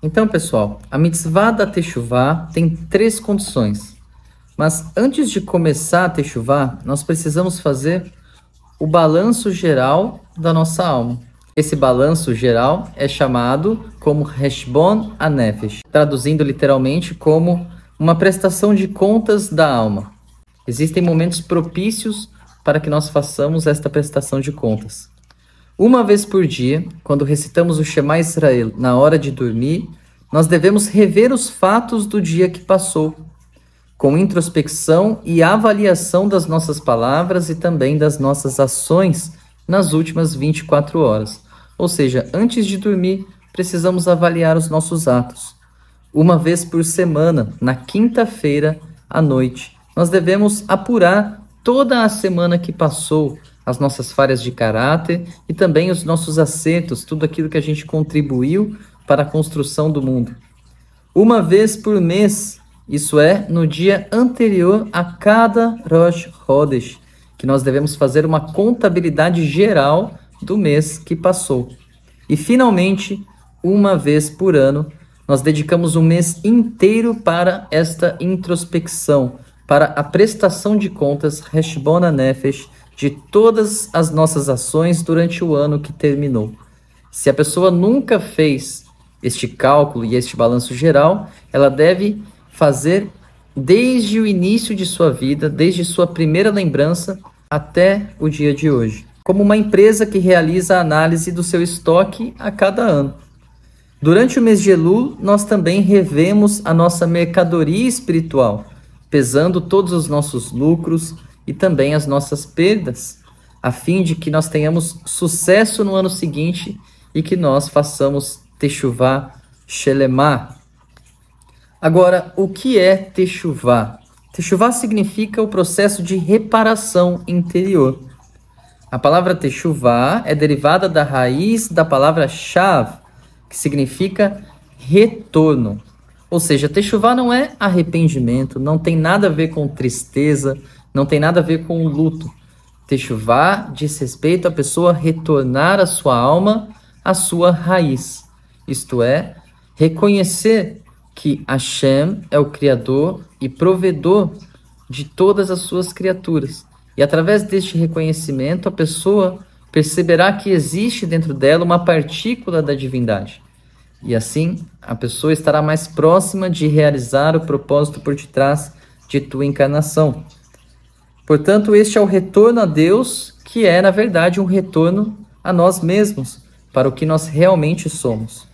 Então, pessoal, a mitzvah da Teshuvah tem 3 condições. Mas antes de começar a Teshuvah, nós precisamos fazer o balanço geral da nossa alma. Esse balanço geral é chamado como Heshbon HaNefesh, traduzindo literalmente como uma prestação de contas da alma. Existem momentos propícios para que nós façamos esta prestação de contas. Uma vez por dia, quando recitamos o Shema Israel na hora de dormir, nós devemos rever os fatos do dia que passou, com introspecção e avaliação das nossas palavras e também das nossas ações nas últimas 24 horas. Ou seja, antes de dormir, precisamos avaliar os nossos atos. Uma vez por semana, na quinta-feira à noite, nós devemos apurar toda a semana que passou, as nossas falhas de caráter e também os nossos acertos, tudo aquilo que a gente contribuiu para a construção do mundo. Uma vez por mês, isso é, no dia anterior a cada Rosh Chodesh, que nós devemos fazer uma contabilidade geral do mês que passou. E, finalmente, uma vez por ano, nós dedicamos um mês inteiro para esta introspecção, para a prestação de contas, Heshbon HaNefesh, de todas as nossas ações durante o ano que terminou. Se a pessoa nunca fez este cálculo e este balanço geral, ela deve fazer desde o início de sua vida, desde sua primeira lembrança até o dia de hoje, como uma empresa que realiza a análise do seu estoque a cada ano. Durante o mês de Elul, nós também revemos a nossa mercadoria espiritual, pesando todos os nossos lucros e também as nossas perdas, a fim de que nós tenhamos sucesso no ano seguinte e que nós façamos Teshuvah Shelemah. Agora, o que é Teshuvah? Teshuvah significa o processo de reparação interior. A palavra Teshuvah é derivada da raiz da palavra Shav, que significa retorno. Ou seja, Teshuvah não é arrependimento, não tem nada a ver com tristeza, não tem nada a ver com luto. Teshuvah diz respeito à pessoa retornar a sua alma à sua raiz. Isto é, reconhecer que Hashem é o Criador e provedor de todas as suas criaturas. E através deste reconhecimento, a pessoa perceberá que existe dentro dela uma partícula da divindade. E assim, a pessoa estará mais próxima de realizar o propósito por detrás de tua encarnação. Portanto, este é o retorno a Deus, que é, na verdade, um retorno a nós mesmos, para o que nós realmente somos.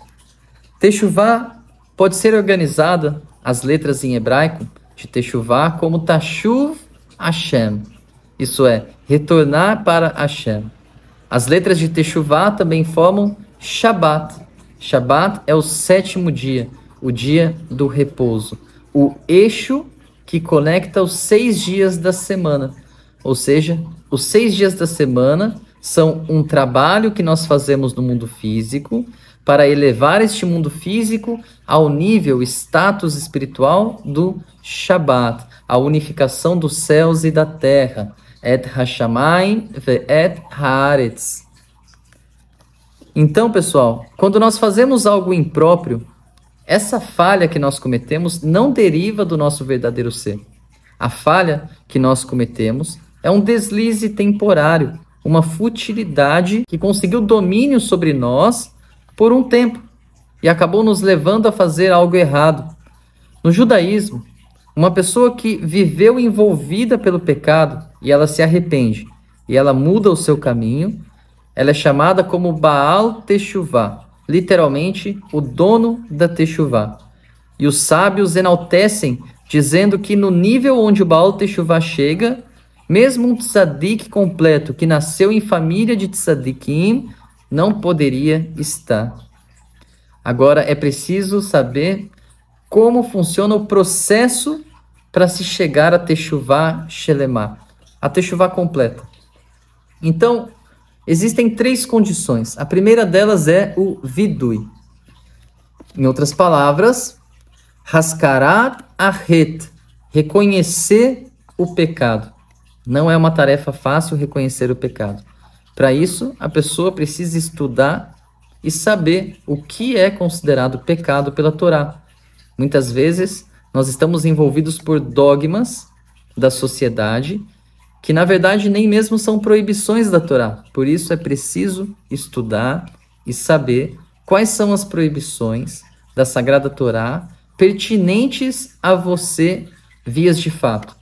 Teshuvah pode ser organizada, as letras em hebraico de Teshuvah, como Tashuv Hashem, isso é, retornar para Hashem. As letras de Teshuvah também formam Shabbat. Shabbat é o 7º dia, o dia do repouso, o eixo que conecta os 6 dias da semana. Ou seja, os 6 dias da semana são um trabalho que nós fazemos no mundo físico para elevar este mundo físico ao nível, status espiritual do Shabbat, a unificação dos céus e da terra. Et hashamayim ve'et haaretz. Então, pessoal, quando nós fazemos algo impróprio, essa falha que nós cometemos não deriva do nosso verdadeiro ser. A falha que nós cometemos é um deslize temporário, uma futilidade que conseguiu domínio sobre nós por um tempo e acabou nos levando a fazer algo errado. No judaísmo, uma pessoa que viveu envolvida pelo pecado e ela se arrepende e ela muda o seu caminho, ela é chamada como Baal Teshuvah, literalmente o dono da Teshuvah. E os sábios enaltecem, dizendo que no nível onde o Baal Teshuvah chega, mesmo um tzadik completo que nasceu em família de tzadikim não poderia estar. Agora é preciso saber como funciona o processo para se chegar a Teshuvah Shelemah, a Teshuvah completa. Então, existem 3 condições. A primeira delas é o vidui. Em outras palavras, Haskarat Ahet, reconhecer o pecado. Não é uma tarefa fácil reconhecer o pecado. Para isso, a pessoa precisa estudar e saber o que é considerado pecado pela Torá. Muitas vezes nós estamos envolvidos por dogmas da sociedade que na verdade nem mesmo são proibições da Torá. Por isso é preciso estudar e saber quais são as proibições da Sagrada Torá pertinentes a você vias de fato.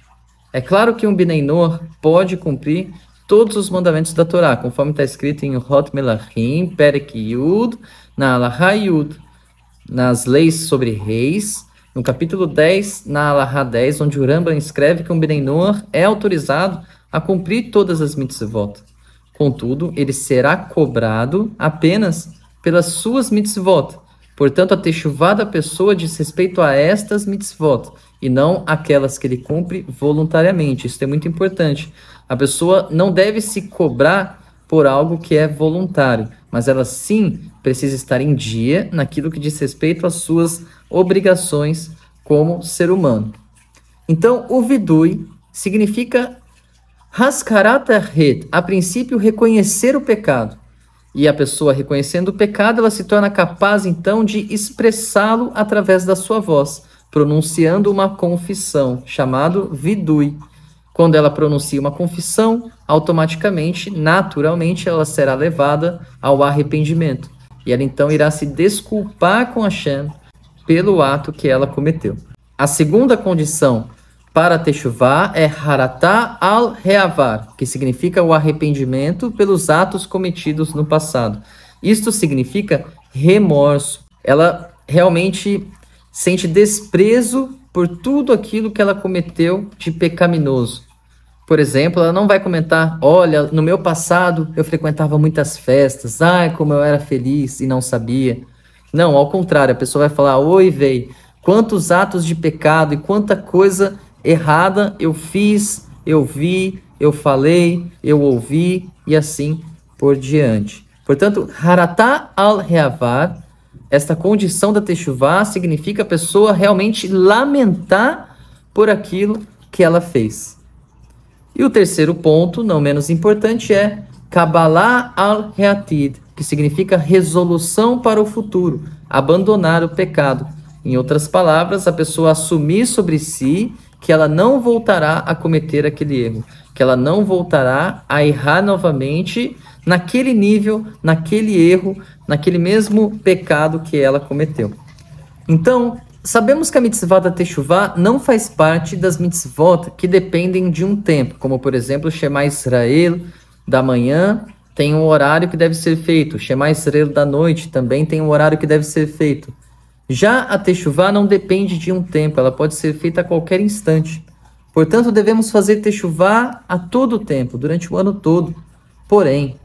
É claro que um Bnei Noach pode cumprir todos os mandamentos da Torá, conforme está escrito em Hot Melachim, Perek Yud, na Alahá Yud, nas leis sobre reis, no capítulo 10, na Alahá 10, onde o Rambam escreve que um Bnei Noach é autorizado a cumprir todas as mitzvot. Contudo, ele será cobrado apenas pelas suas mitzvot. Portanto, a techuvá da pessoa diz respeito a estas mitzvot, e não aquelas que ele cumpre voluntariamente. Isso é muito importante. A pessoa não deve se cobrar por algo que é voluntário, mas ela sim precisa estar em dia naquilo que diz respeito às suas obrigações como ser humano. Então, o vidui significa haskarat het, a princípio reconhecer o pecado. E a pessoa reconhecendo o pecado, ela se torna capaz então de expressá-lo através da sua voz, pronunciando uma confissão, chamado vidui. Quando ela pronuncia uma confissão, automaticamente, naturalmente, ela será levada ao arrependimento. E ela então irá se desculpar com Hashem pelo ato que ela cometeu. A segunda condição para a techuvá é haratá al-reavar, que significa o arrependimento pelos atos cometidos no passado. Isto significa remorso. Ela realmente sente desprezo por tudo aquilo que ela cometeu de pecaminoso. Por exemplo, ela não vai comentar, olha, no meu passado eu frequentava muitas festas, ai, como eu era feliz e não sabia. Não, ao contrário, a pessoa vai falar, oi, véi, quantos atos de pecado e quanta coisa errada eu fiz, eu vi, eu falei, eu ouvi e assim por diante. Portanto, haratá al-reavar, esta condição da techuvá significa a pessoa realmente lamentar por aquilo que ela fez. E o terceiro ponto, não menos importante, é Kabbalah al-Reatid, que significa resolução para o futuro, abandonar o pecado. Em outras palavras, a pessoa assumir sobre si que ela não voltará a cometer aquele erro, que ela não voltará a errar novamente naquele nível, naquele erro, naquele mesmo pecado que ela cometeu. Então, sabemos que a mitzvah da techuvá não faz parte das mitzvot que dependem de um tempo, como por exemplo, Shema Israel da manhã tem um horário que deve ser feito, Shema Israel da noite também tem um horário que deve ser feito. Já a techuvá não depende de um tempo, ela pode ser feita a qualquer instante. Portanto, devemos fazer techuvá a todo tempo, durante o ano todo. Porém,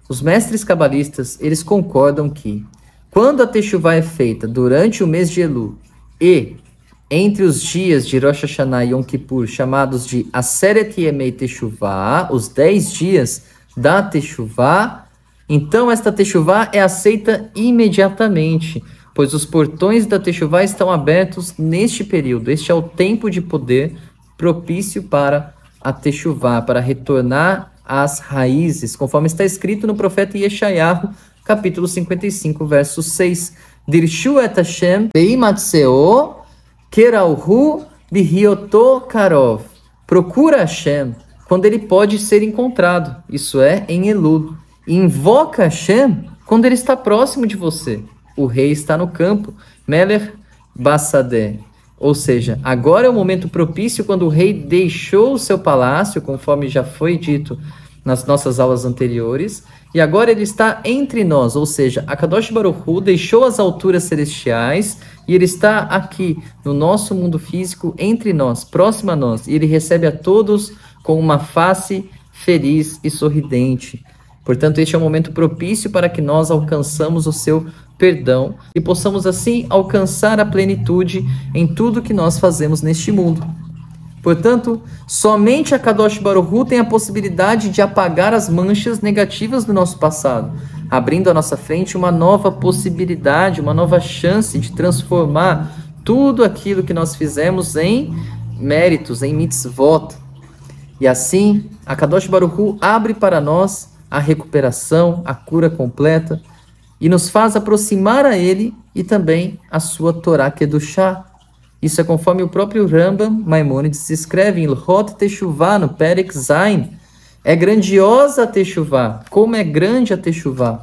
os mestres cabalistas, eles concordam que quando a techuvá é feita durante o mês de Elul e entre os dias de Rosh Hashanah e Yom Kippur, chamados de Aseret Yemei Techuvá, os 10 dias da techuvá, então esta techuvá é aceita imediatamente, pois os portões da techuvá estão abertos neste período. Este é o tempo de poder propício para a techuvá, para retornar às raízes, conforme está escrito no profeta Yeshayahu, capítulo 55, verso 6. Dirshu et Hashem beimatseo kerauhu bihioto karov. Procura Hashem quando ele pode ser encontrado, isso é, em Elul. E invoca Hashem quando ele está próximo de você. O rei está no campo, Melech Bassadeh. Ou seja, agora é o momento propício quando o rei deixou o seu palácio, conforme já foi dito nas nossas aulas anteriores, e agora ele está entre nós, ou seja, Akadosh Baruch Hu deixou as alturas celestiais e ele está aqui no nosso mundo físico, entre nós, próximo a nós, e ele recebe a todos com uma face feliz e sorridente. Portanto, este é o momento propício para que nós alcançamos o seu perdão e possamos assim alcançar a plenitude em tudo que nós fazemos neste mundo. Portanto, somente a Kadosh Baruch Hu tem a possibilidade de apagar as manchas negativas do nosso passado, abrindo à nossa frente uma nova possibilidade, uma nova chance de transformar tudo aquilo que nós fizemos em méritos, em mitzvot. E assim, a Kadosh Baruch Hu abre para nós a recuperação, a cura completa, e nos faz aproximar a ele e também a sua Torá Kedushá. Isso é conforme o próprio Rambam Maimônides escreve em Ilhot Teshuvah, no Perek Zain. É grandiosa a Teshuvah. Como é grande a Teshuvah?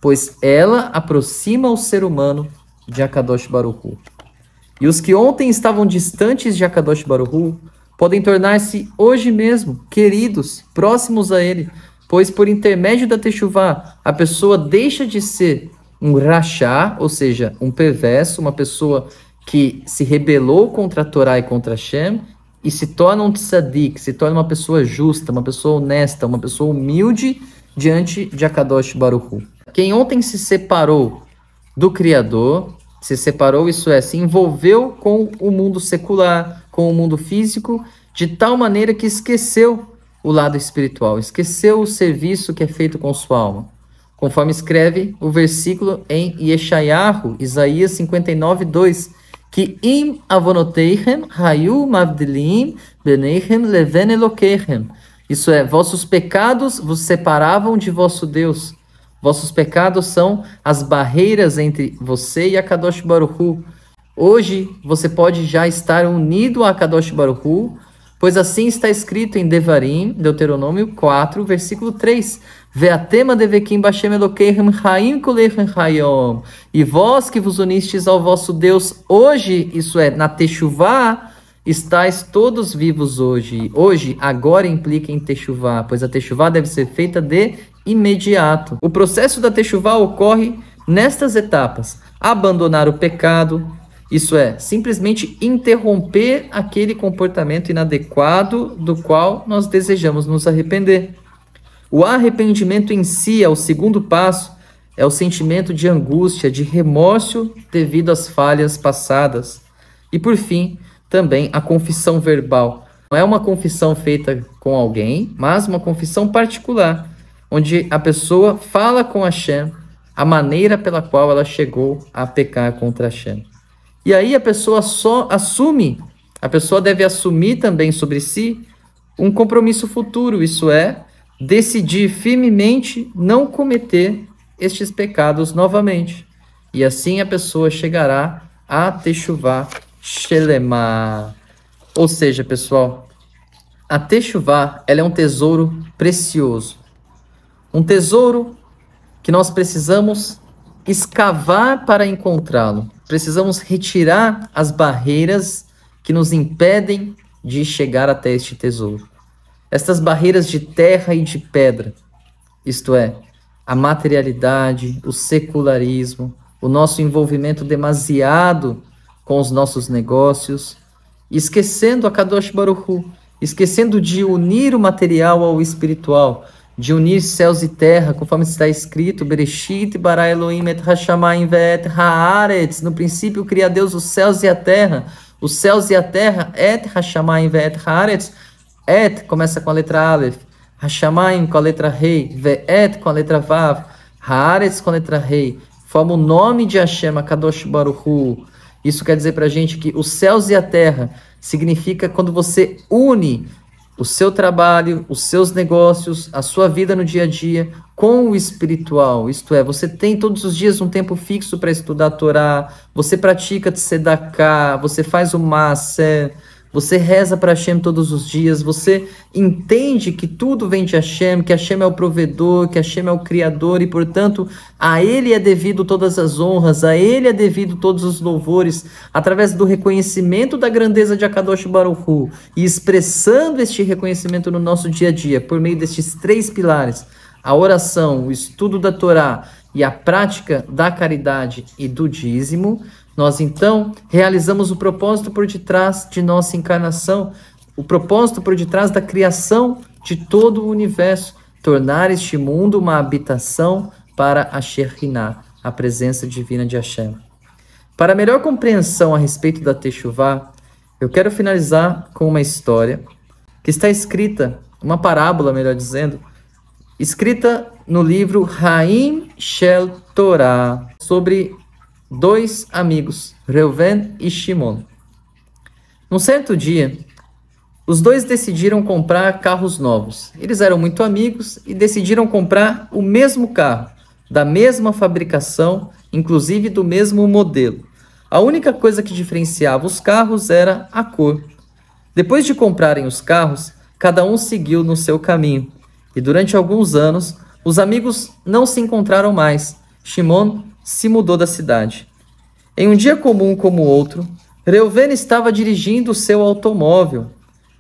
Pois ela aproxima o ser humano de Akadosh Baruch Hu. E os que ontem estavam distantes de Akadosh Baruch Hu podem tornar-se hoje mesmo queridos, próximos a ele, pois por intermédio da Teshuvah, a pessoa deixa de ser um rachá, ou seja, um perverso, uma pessoa que se rebelou contra a Torá e contra Hashem, e se torna um tzadik, se torna uma pessoa justa, uma pessoa honesta, uma pessoa humilde diante de Akadosh Baruch Hu. Quem ontem se separou do Criador, se separou, isso é, se envolveu com o mundo secular, com o mundo físico, de tal maneira que esqueceu o lado espiritual, esqueceu o serviço que é feito com sua alma. Conforme escreve o versículo em Yeshayahu, Isaías 59, 2, que im avonoteichem hayu mavdilim beneichem leven elokeichem. Isso é, vossos pecados vos separavam de vosso Deus. Vossos pecados são as barreiras entre você e a Kadosh Baruch Hu. Hoje você pode já estar unido a Kadosh Baruch Hu, pois assim está escrito em Devarim, Deuteronômio 4, versículo 3. Ve'atema devekim b'Hashem Elokeichem chaim kulechem chayom. E vós que vos unistes ao vosso Deus hoje, isso é, na Teshuvah, estáis todos vivos hoje. Hoje, agora implica em Teshuvah, pois a Teshuvah deve ser feita de imediato. O processo da Teshuvah ocorre nestas etapas: abandonar o pecado, isso é, simplesmente interromper aquele comportamento inadequado do qual nós desejamos nos arrepender. O arrependimento em si é o segundo passo, é o sentimento de angústia, de remorso devido às falhas passadas. E por fim, também a confissão verbal. Não é uma confissão feita com alguém, mas uma confissão particular, onde a pessoa fala com Hashem a maneira pela qual ela chegou a pecar contra Hashem. E aí a pessoa só assume, a pessoa deve assumir também sobre si um compromisso futuro, isso é, decidir firmemente não cometer estes pecados novamente. E assim a pessoa chegará a Teshuvah Shelema. Ou seja, pessoal, a Teshuvah, ela é um tesouro precioso. Um tesouro que nós precisamos escavar para encontrá-lo. Precisamos retirar as barreiras que nos impedem de chegar até este tesouro. Estas barreiras de terra e de pedra, isto é, a materialidade, o secularismo, o nosso envolvimento demasiado com os nossos negócios, esquecendo a Kadosh Baruch Hu, esquecendo de unir o material ao espiritual, de unir céus e terra, conforme está escrito, Bereshit bara Elohim et hashamayim ve'et haaretz. No princípio cria Deus os céus e a terra et hashamayim ve'et haaretz. Et começa com a letra Aleph, hashamayim com a letra Rei, ve'et com a letra Vav, haaretz com a letra Rei. Forma o nome de Hashem, Kadosh Baruch Hu. Isso quer dizer para a gente que os céus e a terra significa quando você une o seu trabalho, os seus negócios, a sua vida no dia a dia com o espiritual. Isto é, você tem todos os dias um tempo fixo para estudar a Torá, você pratica tzedakah, você faz o maaser, você reza para Hashem todos os dias, você entende que tudo vem de Hashem, que Hashem é o provedor, que Hashem é o criador e, portanto, a Ele é devido todas as honras, a Ele é devido todos os louvores, através do reconhecimento da grandeza de Akadosh Baruch Hu e expressando este reconhecimento no nosso dia a dia, por meio destes três pilares, a oração, o estudo da Torá e a prática da caridade e do dízimo, nós então realizamos o propósito por detrás de nossa encarnação, o propósito por detrás da criação de todo o universo, tornar este mundo uma habitação para a Shekhinah, a presença divina de Hashem. Para melhor compreensão a respeito da Teshuvah, eu quero finalizar com uma história que está escrita, uma parábola, melhor dizendo, escrita no livro Haim Shel Torah, sobre dois amigos, Reuven e Shimon. Num certo dia, os dois decidiram comprar carros novos. Eles eram muito amigos e decidiram comprar o mesmo carro, da mesma fabricação, inclusive do mesmo modelo. A única coisa que diferenciava os carros era a cor. Depois de comprarem os carros, cada um seguiu no seu caminho. E durante alguns anos, os amigos não se encontraram mais. Shimon se mudou da cidade. Em um dia comum como o outro, Reuven estava dirigindo o seu automóvel,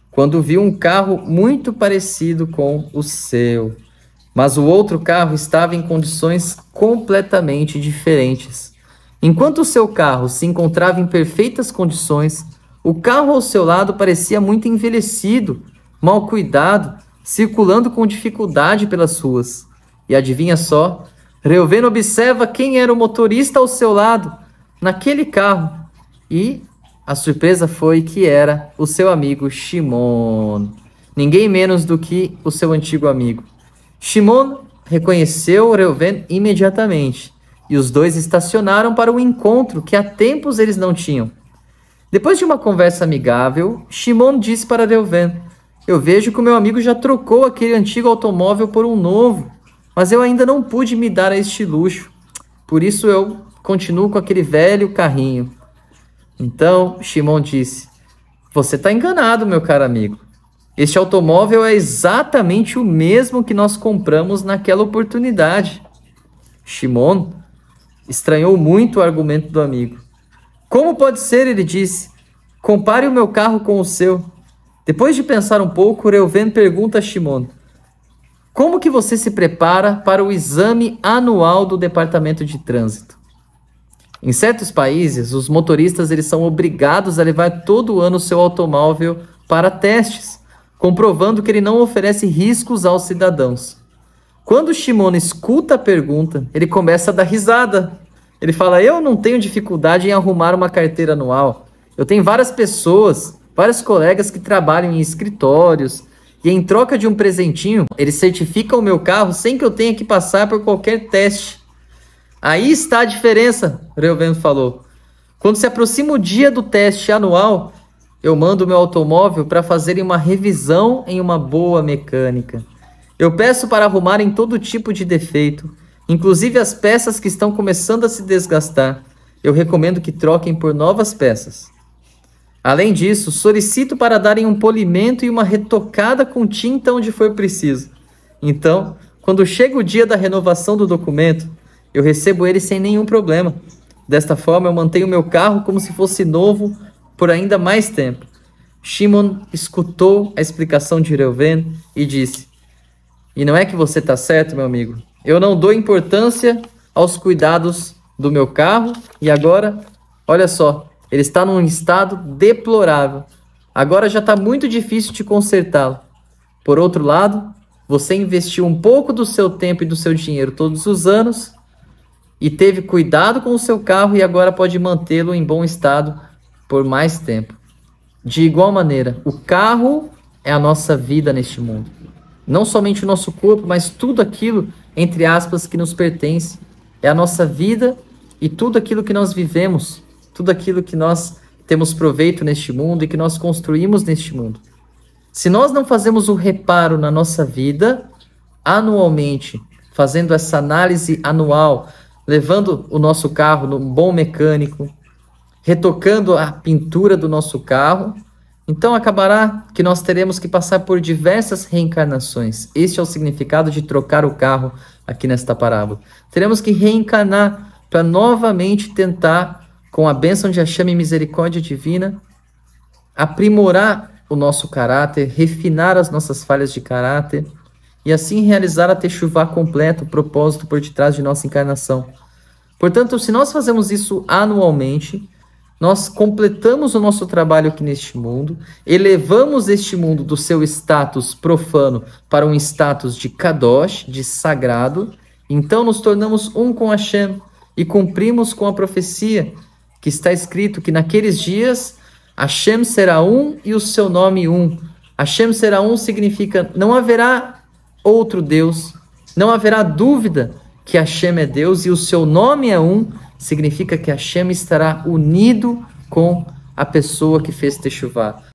quando viu um carro muito parecido com o seu. Mas o outro carro estava em condições completamente diferentes. Enquanto o seu carro se encontrava em perfeitas condições, o carro ao seu lado parecia muito envelhecido, mal cuidado, circulando com dificuldade pelas ruas. E adivinha só? Reuven observa quem era o motorista ao seu lado, naquele carro. E a surpresa foi que era o seu amigo Shimon. Ninguém menos do que o seu antigo amigo. Shimon reconheceu Reuven imediatamente. E os dois estacionaram para um encontro que há tempos eles não tinham. Depois de uma conversa amigável, Shimon disse para Reuven: eu vejo que o meu amigo já trocou aquele antigo automóvel por um novo, mas eu ainda não pude me dar a este luxo. Por isso eu continuo com aquele velho carrinho. Então Shimon disse: você está enganado, meu caro amigo. Este automóvel é exatamente o mesmo que nós compramos naquela oportunidade. Shimon estranhou muito o argumento do amigo. Como pode ser? Ele disse. Compare o meu carro com o seu. Depois de pensar um pouco, Reuven pergunta a Shimon: como que você se prepara para o exame anual do Departamento de Trânsito? Em certos países, os motoristas eles são obrigados a levar todo ano o seu automóvel para testes, comprovando que ele não oferece riscos aos cidadãos. Quando Shimon escuta a pergunta, ele começa a dar risada. Ele fala: eu não tenho dificuldade em arrumar uma carteira anual. Eu tenho várias pessoas, vários colegas que trabalham em escritórios, e em troca de um presentinho, eles certificam o meu carro sem que eu tenha que passar por qualquer teste. Aí está a diferença, Reuven falou. Quando se aproxima o dia do teste anual, eu mando o meu automóvel para fazerem uma revisão em uma boa mecânica. Eu peço para arrumarem todo tipo de defeito, inclusive as peças que estão começando a se desgastar. Eu recomendo que troquem por novas peças. Além disso, solicito para darem um polimento e uma retocada com tinta onde for preciso. Então, quando chega o dia da renovação do documento, eu recebo ele sem nenhum problema. Desta forma, eu mantenho meu carro como se fosse novo por ainda mais tempo. Shimon escutou a explicação de Reuven e disse: e não é que você está certo, meu amigo. Eu não dou importância aos cuidados do meu carro e agora, olha só, ele está num estado deplorável. Agora já está muito difícil de consertá-lo. Por outro lado, você investiu um pouco do seu tempo e do seu dinheiro todos os anos e teve cuidado com o seu carro e agora pode mantê-lo em bom estado por mais tempo. De igual maneira, o carro é a nossa vida neste mundo. Não somente o nosso corpo, mas tudo aquilo, entre aspas, que nos pertence. É a nossa vida e tudo aquilo que nós vivemos, tudo aquilo que nós temos proveito neste mundo e que nós construímos neste mundo. Se nós não fazemos o reparo na nossa vida, anualmente, fazendo essa análise anual, levando o nosso carro num bom mecânico, retocando a pintura do nosso carro, então acabará que nós teremos que passar por diversas reencarnações. Este é o significado de trocar o carro aqui nesta parábola. Teremos que reencarnar para novamente tentar, com a bênção de Hashem e misericórdia divina, aprimorar o nosso caráter, refinar as nossas falhas de caráter e assim realizar a Teshuvá completa, o propósito por detrás de nossa encarnação. Portanto, se nós fazemos isso anualmente, nós completamos o nosso trabalho aqui neste mundo, elevamos este mundo do seu status profano para um status de Kadosh, de sagrado, então nos tornamos um com Hashem e cumprimos com a profecia que está escrito que naqueles dias Hashem será um e o seu nome um. Hashem será um significa não haverá outro Deus, não haverá dúvida que Hashem é Deus e o seu nome é um, significa que Hashem estará unido com a pessoa que fez Teshuvá.